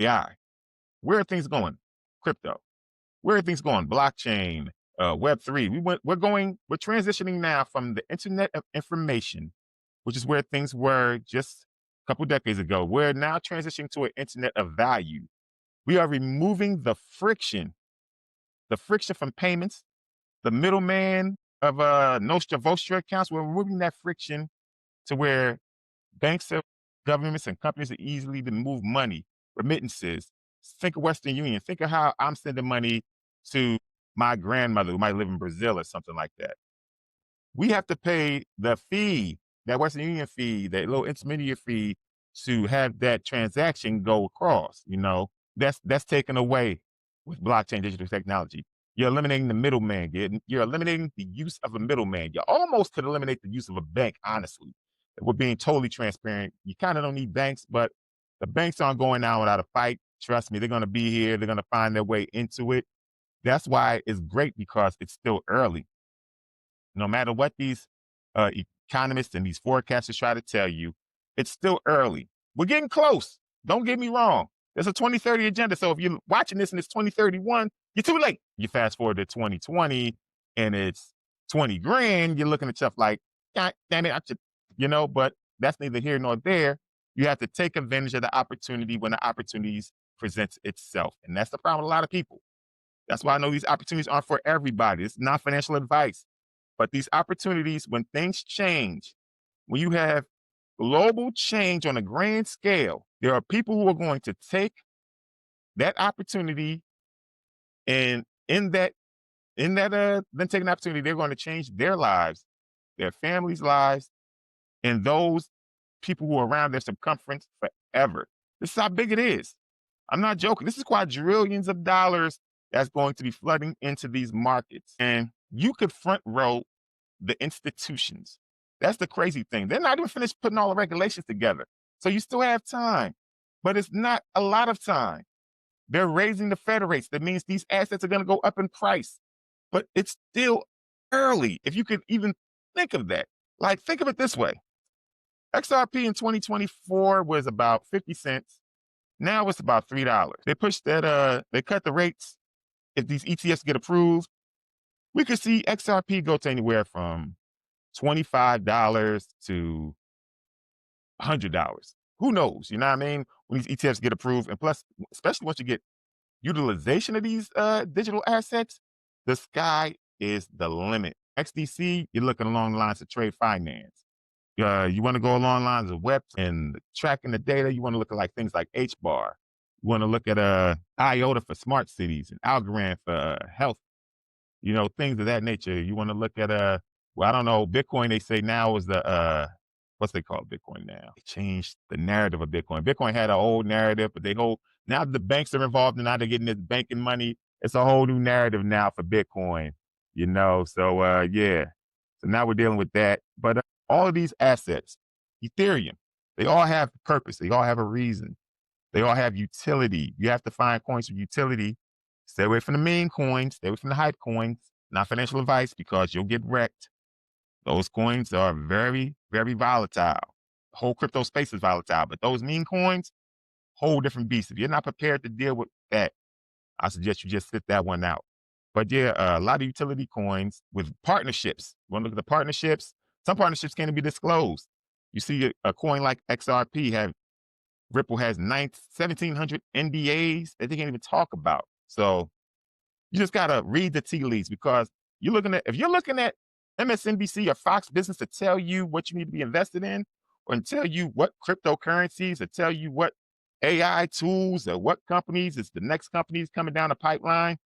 AI. Where are things going? Crypto. Where are things going? Blockchain, Web3. We're transitioning now from the internet of information, which is where things were just a couple decades ago. We're now transitioning to an internet of value. We are removing the friction from payments, the middleman of Nostra Vostra accounts. We're removing that friction to where banks, governments, and companies are easily to move money, remittances. Think of Western Union. Think of how I'm sending money to my grandmother who might live in Brazil or something like that. We have to pay the fee, that Western Union fee, that little intermediate fee to have that transaction go across. That's taken away with blockchain digital technology. You're eliminating the middleman. You're eliminating the use of a middleman. You almost could eliminate the use of a bank, honestly. If we're being totally transparent. You kind of don't need banks, but the banks aren't going down without a fight. Trust me, they're going to be here. They're going to find their way into it. That's why it's great, because it's still early. No matter what these economists and these forecasters try to tell you, it's still early. We're getting close. Don't get me wrong. There's a 2030 agenda. So if you're watching this and it's 2031, you're too late. You fast forward to 2020 and it's 20 grand. You're looking at stuff like, God damn it, but that's neither here nor there. You have to take advantage of the opportunity when the opportunities presents itself. And that's the problem with a lot of people. That's why I know these opportunities aren't for everybody. It's not financial advice. But these opportunities, when things change, when you have global change on a grand scale, there are people who are going to take that opportunity, and then taking the opportunity, they're going to change their lives, their families' lives, and those people who are around their circumference forever. This is how big it is. I'm not joking. This is quadrillions of dollars that's going to be flooding into these markets. And you could front row the institutions. That's the crazy thing. They're not even finished putting all the regulations together. So you still have time, but it's not a lot of time. They're raising the Fed rates. That means these assets are going to go up in price, but it's still early. If you could even think of that, like think of it this way. XRP in 2024 was about 50 cents. Now it's about $3. They pushed that, they cut the rates. If these ETFs get approved, we could see XRP go to anywhere from $25 to $100. Who knows? You know what I mean? When these ETFs get approved, and plus, especially once you get utilization of these digital assets, the sky is the limit. XDC, you're looking along the lines of trade finance. You want to go along lines of web and tracking the data. You want to look at like things like HBAR. You want to look at IOTA for smart cities and Algorand for health. Things of that nature. You want to look at I don't know, Bitcoin. They say now is the what's they call Bitcoin now? They changed the narrative of Bitcoin. Bitcoin had an old narrative, but now the banks are involved and now they're getting this banking money. It's a whole new narrative now for Bitcoin. So yeah. So now we're dealing with that. But all of these assets, Ethereum, they all have purpose. They all have a reason. They all have utility. You have to find coins with utility. Stay away from the meme coins. Stay away from the hype coins. Not financial advice, because you'll get wrecked. Those coins are very, very volatile. The whole crypto space is volatile, but those meme coins, whole different beast. If you're not prepared to deal with that, I suggest you just sit that one out. But yeah, a lot of utility coins with partnerships. You want to look at the partnerships? Some partnerships can't be disclosed. You see a coin like XRP Ripple has 1,700 NDAs that they can't even talk about. So you just gotta read the tea leaves, because if you're looking at MSNBC or Fox Business to tell you what you need to be invested in, or to tell you what cryptocurrencies, or tell you what AI tools or what companies is the next companies coming down the pipeline,